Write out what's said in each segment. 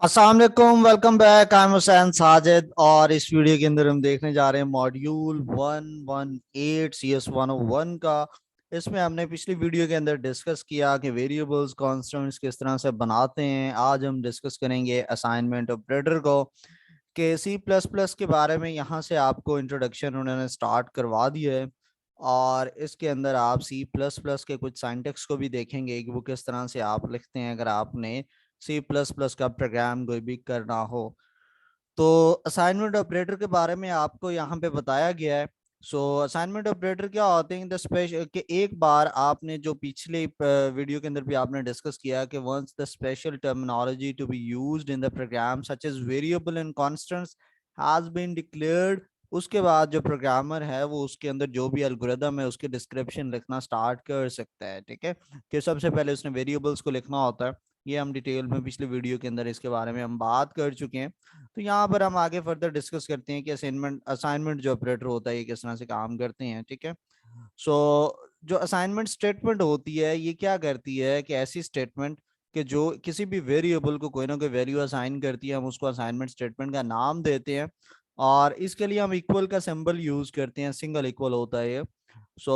अस्सलाम वालेकुम, welcome back. I am Hussain Sajid और इस वीडियो के अंदर हम देखने जा रहे हैं मॉड्यूल 118 CS 101 का। इसमें हमने पिछली वीडियो के अंदर डिस्कस किया कि वेरिएबल्स कॉन्स्टेंट्स किस तरह से बनाते हैं। आज हम डिस्कस करेंगे असाइनमेंट ऑपरेटर को के सी प्लस प्लस के बारे में। यहाँ से आपको इंट्रोडक्शन उन्होंने स्टार्ट करवा दिया है और इसके अंदर आप सी प्लस प्लस के कुछ साइंटेक्स को भी देखेंगे कि वो किस तरह से आप लिखते हैं अगर आपने सी प्लस प्लस का प्रोग्राम कोई भी करना हो। तो असाइनमेंट ऑपरेटर के बारे में आपको यहाँ पे बताया गया है। सो असाइनमेंट ऑपरेटर क्या होते हैं द स्पेशल कि एक बार आपने जो पिछले वीडियो के अंदर भी आपने डिस्कस किया कि once the special terminology to be used in the program such as variable and constants has been declared, उसके बाद जो प्रोग्रामर है वो उसके अंदर जो भी एल्गोरिदम है उसके डिस्क्रिप्शन लिखना स्टार्ट कर सकता है। ठीक है, कि सबसे पहले उसने वेरिएबल्स को लिखना होता है। ये हम डिटेल में पिछले वीडियो के अंदर इसके बारे में हम बात कर चुके हैं। तो यहाँ पर हम आगे फर्दर डिस्कस करते हैं कि असाइनमेंट असाइनमेंट जो ऑपरेटर होता है ये किस तरह से काम करते हैं। ठीक है, सो जो असाइनमेंट स्टेटमेंट होती है ये क्या करती है कि ऐसी स्टेटमेंट कि जो किसी भी वेरिएबल को कोई ना कोई वैल्यू असाइन करती है, हम उसको असाइनमेंट स्टेटमेंट का नाम देते हैं और इसके लिए हम इक्वल का सिंबल यूज करते हैं। सिंगल इक्वल होता है ये। सो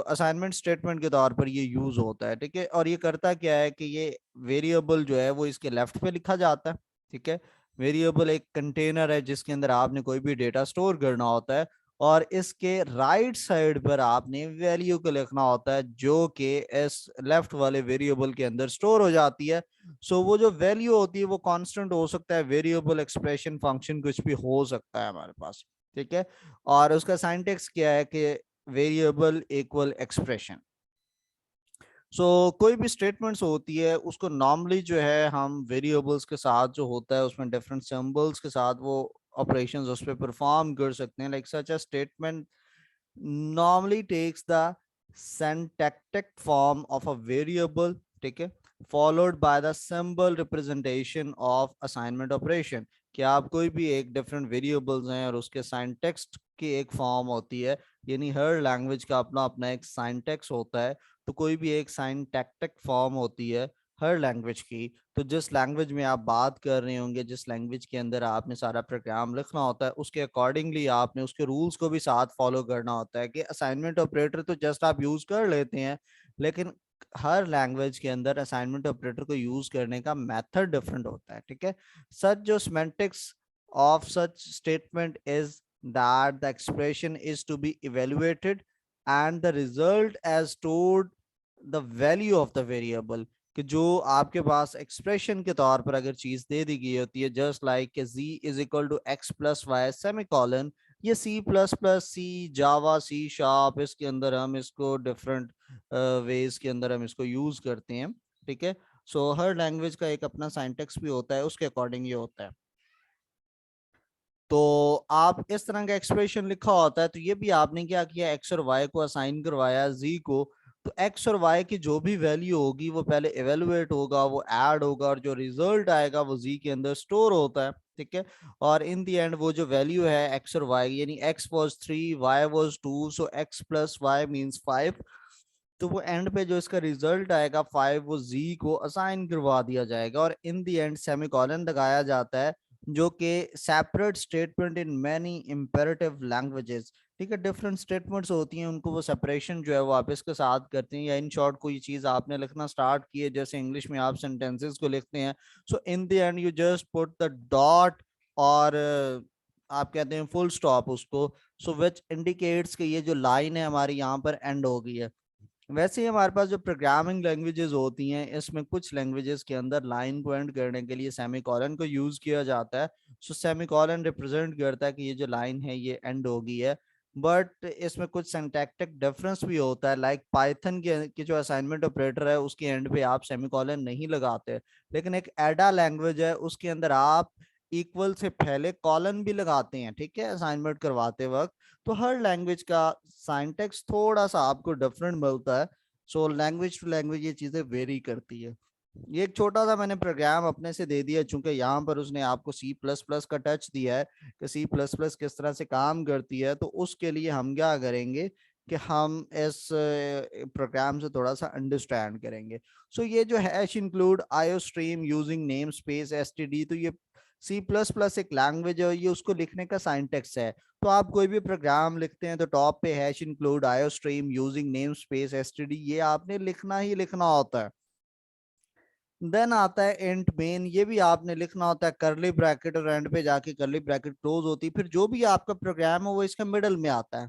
असाइनमेंट स्टेटमेंट के तौर पर ये यूज होता है। ठीक है, और ये करता क्या है कि ये वेरिएबल जो है वो इसके लेफ्ट पे लिखा जाता है। ठीक है, वेरिएबल एक कंटेनर है जिसके अंदर आपने कोई भी डेटा स्टोर करना होता है और इसके राइट साइड पर आपने वैल्यू को लिखना होता है जो कि इस लेफ्ट वाले वेरिएबल के अंदर स्टोर हो जाती है। सो वो जो वैल्यू होती है वो कांस्टेंट हो सकता है, वेरिएबल, एक्सप्रेशन, फंक्शन कुछ भी हो सकता है हमारे पास। ठीक है, और उसका सिंटैक्स क्या है कि वेरिएबल इक्वल एक्सप्रेशन। कोई भी स्टेटमेंट्स होती है उसको नॉर्मली जो है हम वेरिएबल्स के साथ जो होता है उसमें डिफरेंट सिंबल्स के साथ वो ऑपरेशंस उस पर परफॉर्म कर सकते हैं। Like such a statement normally takes the syntactic form of a variable, ठीक है, followed by the symbol representation of assignment operation। कि आप कोई भी एक डिफरेंट वेरिएबल्स हैं और उसके साइंटेक्स्ट की एक फॉर्म होती है, यानी हर लैंग्वेज का अपना अपना एक साइंटेक्स होता है। तो कोई भी एक साइंटैक्टिक फॉर्म होती है हर लैंग्वेज की। तो जिस लैंग्वेज में आप बात कर रहे होंगे, जिस लैंग्वेज के अंदर आपने सारा प्रोग्राम लिखना होता है, उसके अकॉर्डिंगली आपने उसके रूल्स को भी साथ फॉलो करना होता है। कि असाइनमेंट ऑपरेटर तो जस्ट आप यूज कर लेते हैं, लेकिन हर लैंग्वेज के अंदर असाइनमेंट ऑपरेटर को यूज करने का मेथड डिफरेंट होता है। ठीक है, सच जो semantics of such statement is that the expression is to be evaluated and the result as stored the value of the variable. कि जो आपके पास एक्सप्रेशन के तौर पर अगर चीज दे दी गई होती है, just like z is equal to X plus Y semicolon. ये C plus plus, C Java, C sharp, इसके अंदर हम इसको डिफरेंट वेज के अंदर हम इसको यूज करते हैं। ठीक है, हर लैंग्वेज का एक अपना सिंटैक्स भी होता है, उसके अकॉर्डिंग ये होता है। तो आप इस तरह का एक्सप्रेशन लिखा होता है, तो ये भी आपने क्या किया, एक्स और वाई को असाइन करवाया जी को। तो एक्स और वाई की जो भी वैल्यू होगी वो पहले इवेलुएट होगा, वो ऐड होगा और जो रिजल्ट आएगा वो जी के अंदर स्टोर होता है। ठीक है, और इन दी एंड वो जो वैल्यू है एक्स और वाई, यानी X was 3, Y was 2, so X plus Y means 5। तो वो एंड पे जो इसका रिजल्ट आएगा 5, वो जी को असाइन करवा दिया जाएगा और इन दी एंड सेमीकोलन लगाया जाता है, जो कि separate statement in many imperative languages. ठीक है, डिफरेंट स्टेटमेंट्स होती हैं, उनको वो सेपरेशन जो है वो आप इसके साथ करते हैं। या इन शॉर्ट कोई चीज आपने लिखना स्टार्ट की है, जैसे इंग्लिश में आप सेंटेंसेस को लिखते हैं, so in the end you just put the dot और आप कहते हैं फुल स्टॉप उसको, सो विच इंडिकेट्स कि ये जो लाइन है हमारी यहाँ पर एंड हो गई है। वैसे ही हमारे पास जो प्रोग्रामिंग लैंग्वेजेस होती हैं, इसमें कुछ लैंग्वेजेस के अंदर लाइन को एंड करने के लिए सेमीकोलन को यूज किया जाता है। सेमीकोलन रिप्रेजेंट करता है कि ये जो लाइन है ये एंड हो गई है। बट इसमें कुछ सिंटैक्टिक डिफरेंस भी होता है। लाइक पाइथन के जो असाइनमेंट ऑपरेटर है उसके एंड पे आप सेमीकोलन नहीं लगाते, लेकिन एक एडा लैंग्वेज है उसके अंदर आप इक्वल से पहले कॉलन भी लगाते हैं। ठीक है, असाइनमेंट करवाते वक्त। तो हर लैंग्वेज का सिंटैक्स थोड़ा सा आपको डिफरेंट मिलता है। लैंग्वेज टू लैंग्वेज ये चीजें वेरी करती है। ये एक छोटा सा मैंने प्रोग्राम अपने से दे दिया, चूंकि यहाँ पर उसने आपको सी प्लस प्लस का टच दिया है कि सी प्लस प्लस किस तरह से काम करती है। तो उसके लिए हम क्या करेंगे कि हम इस प्रोग्राम से थोड़ा सा अंडरस्टैंड करेंगे। सो ये जो हैश इंक्लूड आयो stream using name space STD, तो ये सी प्लस प्लस एक लैंग्वेज है, ये उसको लिखने का साइंटेक्स है। तो आप कोई भी प्रोग्राम लिखते हैं तो टॉप पे हैश इंक्लूड आयो stream using name space STD, ये आपने लिखना ही लिखना होता है। देन आता है इंट मेन, ये भी आपने लिखना होता है, करली ब्रैकेट और एंड पे जाके करली ब्रैकेट क्लोज होती है। फिर जो भी आपका प्रोग्राम है वो इसका मिडल में आता है।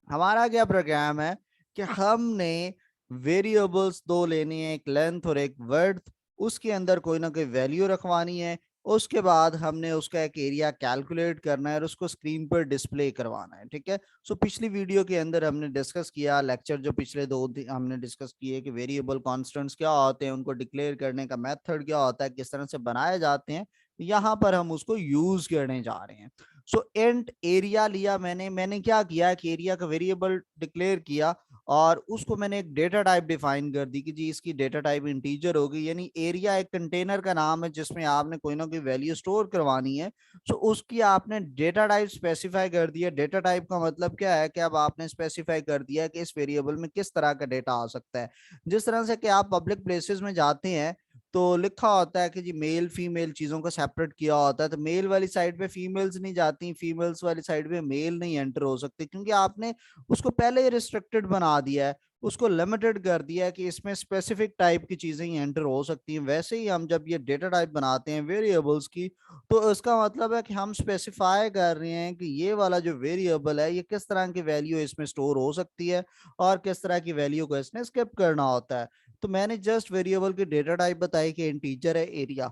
हमारा क्या प्रोग्राम है कि हमने वेरिएबल्स दो लेनी है, एक लेंथ और एक वर्थ, उसके अंदर कोई ना कोई वैल्यू रखवानी है। उसके बाद हमने उसका एक एरिया कैलकुलेट करना है और उसको स्क्रीन पर डिस्प्ले करवाना है। ठीक है। सो पिछली वीडियो के अंदर हमने डिस्कस किया, लेक्चर जो पिछले दो हमने डिस्कस किए कि वेरिएबल कांस्टेंट्स क्या होते हैं, उनको डिक्लेयर करने का मेथड क्या होता है, किस तरह से बनाए जाते हैं। यहाँ पर हम उसको यूज करने जा रहे हैं। सो एंड एरिया लिया मैंने क्या किया कि एरिया का वेरिएबल डिक्लेयर किया और उसको मैंने एक डेटा टाइप डिफाइन कर दी कि जी इसकी डेटा टाइप इंटीजर होगी। यानी एरिया एक कंटेनर का नाम है जिसमें आपने कोई ना कोई वैल्यू स्टोर करवानी है। सो उसकी आपने डेटा टाइप स्पेसिफाई कर दिया। डेटा टाइप का मतलब क्या है कि अब आपने स्पेसिफाई कर दिया कि इस वेरिएबल में किस तरह का डेटा आ सकता है। जिस तरह से कि आप पब्लिक प्लेसेस में जाते हैं तो लिखा होता है कि जी मेल फीमेल चीजों को सेपरेट किया होता है, तो मेल वाली साइड पे फीमेल्स नहीं जाती, फीमेल्स वाली साइड पे मेल नहीं एंटर हो सकते, क्योंकि आपने उसको पहले ही रिस्ट्रिक्टेड बना दिया है, उसको लिमिटेड कर दिया है कि इसमें स्पेसिफिक टाइप की चीजें ही एंटर हो सकती हैं। वैसे ही हम जब ये डेटा टाइप बनाते हैं वेरिएबल्स की, तो इसका मतलब है कि हम स्पेसिफाई कर रहे हैं कि ये वाला जो वेरिएबल है ये किस तरह की वैल्यू इसमें स्टोर हो सकती है और किस तरह की वैल्यू को इसने स्किप करना होता है। तो मैंने जस्ट वेरिएबल की डेटा टाइप बताई कि इंटीजर है एरिया।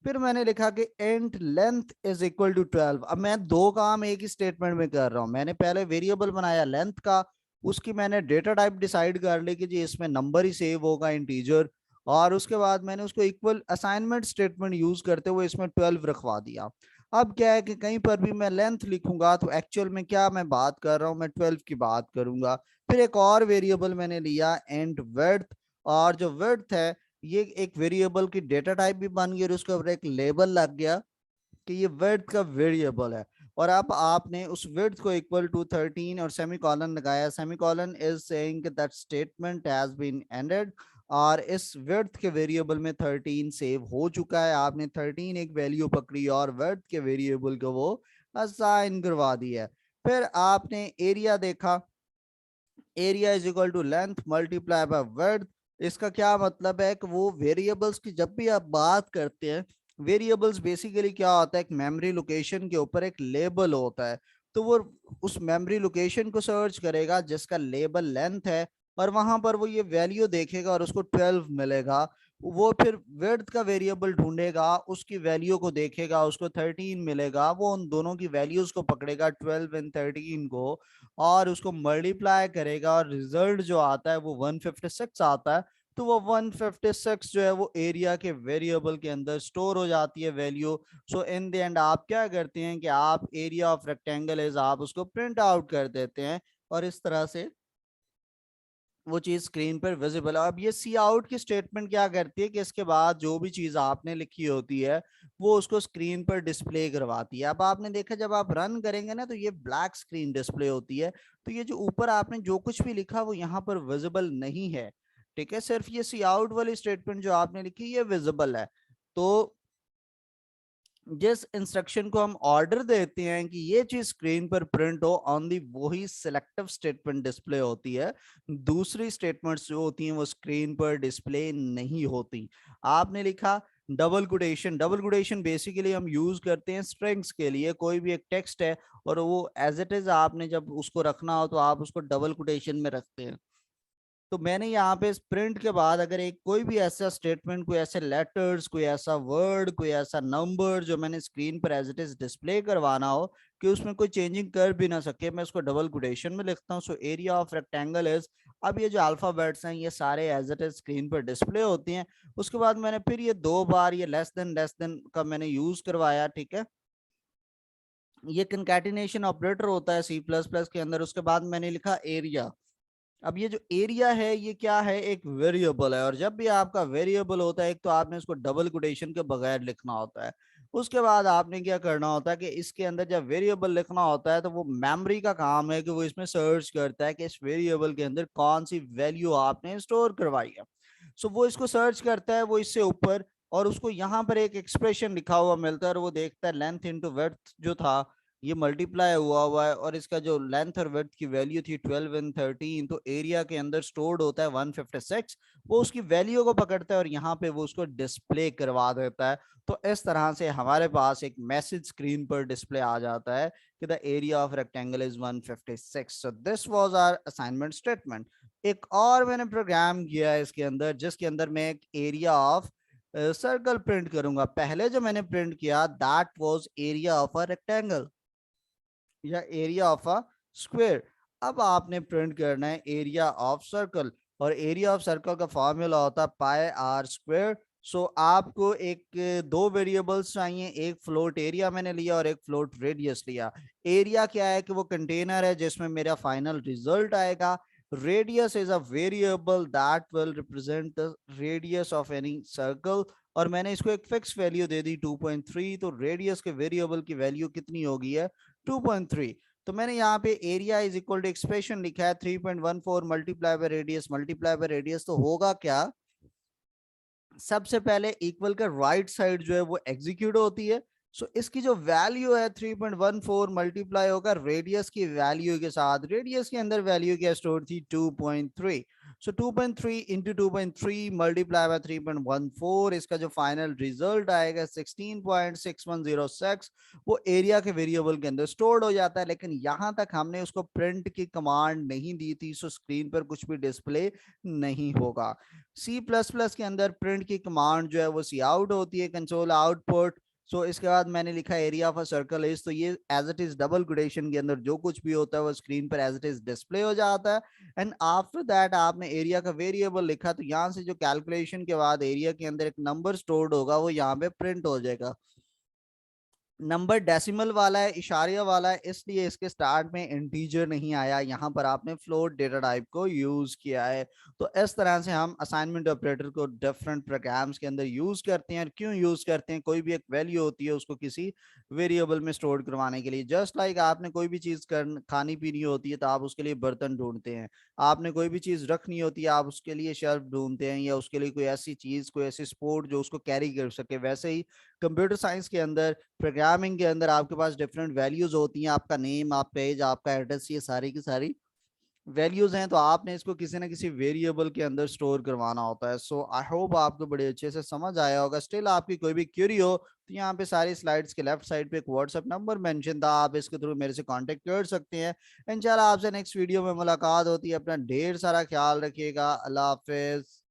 फिर मैंने लिखा कि int length is equal to 12। अब मैं दो काम एक ही स्टेटमेंट में कर रहा हूं। मैंने पहले वेरिएबल बनाया लेंथ का, उसकी मैंने डेटा टाइप डिसाइड कर ली कि जी इसमें नंबर ही सेव होगा इंटीजर, और उसके बाद मैंने उसको इक्वल असाइनमेंट स्टेटमेंट यूज करते हुए इसमें 12 रखवा दिया। अब क्या है कि कहीं पर भी मैं लेंथ लिखूंगा तो एक्चुअल में क्या मैं बात कर रहा हूं, मैं 12 की बात करूंगा। फिर एक और वेरिएबल मैंने लिया एंड वर्थ, और जो वर्थ है ये एक वेरिएबल की डेटा टाइप भी बन गई और उसके ऊपर एक लेबल लग गया कि ये वर्थ का वेरिएबल है। और अब आपने उस वर्थ को इक्वल टू 13 और सेमीकोलन लगाया। Semicolon is saying that statement has been ended, और इस वर्थ के वेरिएबल में 13 सेव हो चुका है। आपने 13 एक वैल्यू पकड़ी और वर्थ के वेरिएबल को वो असाइन करवा दिया है। फिर आपने एरिया देखा, area is equal to length multiply by width. इसका क्या मतलब है कि वो वेरिएबल्स की जब भी आप बात करते हैं, वेरिएबल्स बेसिकली क्या होता है, एक मेमोरी लोकेशन के ऊपर एक लेबल होता है। तो वो उस मेमोरी लोकेशन को सर्च करेगा जिसका लेबल लेंथ है, और वहां पर वो ये वैल्यू देखेगा और उसको 12 मिलेगा। वो फिर विड्थ का वेरिएबल ढूंढेगा, उसकी वैल्यू को देखेगा, उसको 13 मिलेगा। वो उन दोनों की वैल्यूज को पकड़ेगा 12 एंड 13 को, और उसको मल्टीप्लाई करेगा और रिजल्ट जो आता है वो 156 आता है। तो वो 156 जो है वो एरिया के वेरिएबल के अंदर स्टोर हो जाती है value. So in the and आप क्या करते हैं कि आप एरिया ऑफ रेक्टेंगल इज आप उसको प्रिंट आउट कर देते हैं, और इस तरह से वो चीज स्क्रीन पर विजिबल है। अब ये सी आउट की स्टेटमेंट क्या करती है कि इसके बाद जो भी चीज आपने लिखी होती है वो उसको स्क्रीन पर डिस्प्ले करवाती है। अब आपने देखा जब आप रन करेंगे ना तो ये ब्लैक स्क्रीन डिस्प्ले होती है। तो ये जो ऊपर आपने जो कुछ भी लिखा वो यहाँ पर विजिबल नहीं है। ठीक है, सिर्फ ये सी आउट वाली स्टेटमेंट जो आपने लिखी ये विजिबल है। तो जिस इंस्ट्रक्शन को हम ऑर्डर देते हैं कि ये चीज स्क्रीन पर प्रिंट हो ऑन दी, वही सिलेक्टिव स्टेटमेंट डिस्प्ले होती है। दूसरी स्टेटमेंट्स जो होती हैं वो स्क्रीन पर डिस्प्ले नहीं होती। आपने लिखा double quotation. Double quotation basically हम यूज करते हैं स्ट्रिंग्स के लिए। कोई भी एक टेक्स्ट है और वो एज इट इज आपने जब उसको रखना हो तो आप उसको डबल कोटेशन में रखते हैं। तो मैंने यहाँ पे प्रिंट के बाद अगर एक कोई भी ऐसा स्टेटमेंट, कोई ऐसे लेटर्स, कोई ऐसा वर्ड, कोई ऐसा नंबर जो मैंने स्क्रीन पर एज इट इज डिस्प्ले करवाना हो कि उसमें कोई चेंजिंग कर भी ना सके, मैं उसको डबल कोटेशन में लिखता हूँ। So area of rectangle is, अब ये जो अल्फाबेट्स हैं ये सारे एज इट इज स्क्रीन पर डिस्प्ले होती हैं। उसके बाद मैंने फिर ये दो बार ये लेस देन का मैंने यूज करवाया। ठीक है, ये कंकैटिनेशन ऑपरेटर होता है सी प्लस प्लस के अंदर। उसके बाद मैंने लिखा एरिया। अब ये जो एरिया है ये क्या है, एक वेरिएबल है, और जब भी आपका वेरिएबल होता है एक तो आपने उसको डबल कोटेशन के बगैर लिखना होता है। उसके बाद आपने क्या करना होता है कि इसके अंदर जब वेरिएबल लिखना होता है तो वो मेमोरी का काम है कि वो इसमें सर्च करता है कि इस वेरिएबल के अंदर कौन सी वैल्यू आपने स्टोर करवाई है। सो वो इसको सर्च करता है वो इससे ऊपर, और उसको यहाँ पर एक एक्सप्रेशन लिखा हुआ मिलता है और वो देखता है लेंथ इंटू विड्थ जो था ये मल्टीप्लाई हुआ हुआ है, और इसका जो लेंथ और विड्थ की वैल्यू थी 12 एंड 13, तो एरिया के अंदर स्टोर्ड होता है 156। वो उसकी वैल्यू को पकड़ता है और यहाँ पे वो उसको डिस्प्ले करवा देता है। तो इस तरह से हमारे पास एक मैसेज स्क्रीन पर डिस्प्ले आ जाता है कि the area of rectangle is 156। So this was our assignment statement. एक और मैंने प्रोग्राम किया है इसके अंदर जिसके अंदर मैं एक एरिया ऑफ सर्कल प्रिंट करूंगा। पहले जो मैंने प्रिंट किया that was area of a rectangle या एरिया ऑफ अ स्क्वायर। अब आपने प्रिंट करना है एरिया ऑफ सर्कल, और एरिया ऑफ सर्कल का फॉर्मूला होता है पाई आर स्क्वायर। सो आपको एक दो वेरिएबल्स चाहिए, एक फ्लोट एरिया मैंने लिया और एक फ्लोट रेडियस लिया। एरिया क्या है कि वो कंटेनर है जिसमें मेरा फाइनल रिजल्ट आएगा। Radius is a variable that will represent the radius of any circle, और मैंने इसको एक फिक्स वैल्यू दे दी 2.3। तो रेडियस के वेरिएबल की वैल्यू कितनी होगी है 2.3। तो मैंने यहाँ पे area is equal to expression लिखा है 3.14 multiply by radius multiply by radius. तो होगा क्या, सबसे पहले इक्वल का राइट साइड जो है वो एग्जीक्यूट होती है। सो इसकी जो वैल्यू है 3.14 मल्टीप्लाई होगा रेडियस की वैल्यू के साथ। रेडियस के अंदर वैल्यू क्या स्टोर थी 2.3। सो 2.3 इंटू 2.3 मल्टीप्लाई बाय 3.14, इसका जो फाइनल रिजल्ट आएगा 16.6106 वो एरिया के वेरिएबल के अंदर स्टोर्ड हो जाता है। लेकिन यहां तक हमने उसको प्रिंट की कमांड नहीं दी थी, सो स्क्रीन पर कुछ भी डिस्प्ले नहीं होगा। सी प्लस प्लस के अंदर प्रिंट की कमांड जो है वो सी आउट होती है, कंसोल आउटपुट। सो इसके बाद मैंने लिखा area of a circle is, तो ये as it is double quotation के अंदर जो कुछ भी होता है वो स्क्रीन पर एज इट इज डिस्प्ले हो जाता है। एंड आफ्टर दैट आपने एरिया का वेरिएबल लिखा, तो यहाँ से जो कैलकुलेशन के बाद एरिया के अंदर एक नंबर स्टोर्ड होगा वो यहाँ पे प्रिंट हो जाएगा। नंबर डेसिमल वाला है, इशारिया वाला है, इसलिए इसके स्टार्ट में इंटीजर नहीं आया, यहाँ पर आपने फ्लोट डेटा टाइप को यूज किया है। तो इस तरह से हम असाइनमेंट ऑपरेटर को डिफरेंट प्रोग्राम्स के अंदर यूज करते हैं। क्यों यूज करते हैं, कोई भी एक वैल्यू होती है उसको किसी वेरिएबल में स्टोर करवाने के लिए। जस्ट लाइक आपने कोई भी चीज खानी पीनी होती है तो आप उसके लिए बर्तन ढूंढते हैं, आपने कोई भी चीज रखनी होती है आप उसके लिए शेल्फ ढूंढते हैं, या उसके लिए कोई ऐसी चीज कोई ऐसी स्पोर्ट जो उसको कैरी कर सके। वैसे ही कंप्यूटर साइंस के अंदर प्रोग्रामिंग के अंदर आपके पास डिफरेंट वैल्यूज होती हैं, आपका नेम, आपका एज, आपका एड्रेस, ये सारी की सारी वैल्यूज हैं। तो आपने इसको किसी ना किसी वेरिएबल के अंदर स्टोर करवाना होता है। सो आई होप आपको बड़े अच्छे से समझ आया होगा। स्टिल आपकी कोई भी क्यूरी हो तो यहाँ पे सारी स्लाइड्स के लेफ्ट साइड पे एक व्हाट्सएप नंबर मेंशन था, आप इसके थ्रू मेरे से कांटेक्ट कर सकते हैं। इंशाल्लाह आपसे नेक्स्ट वीडियो में मुलाकात होती है। अपना ढेर सारा ख्याल रखिएगा। अल्लाह हाफिज।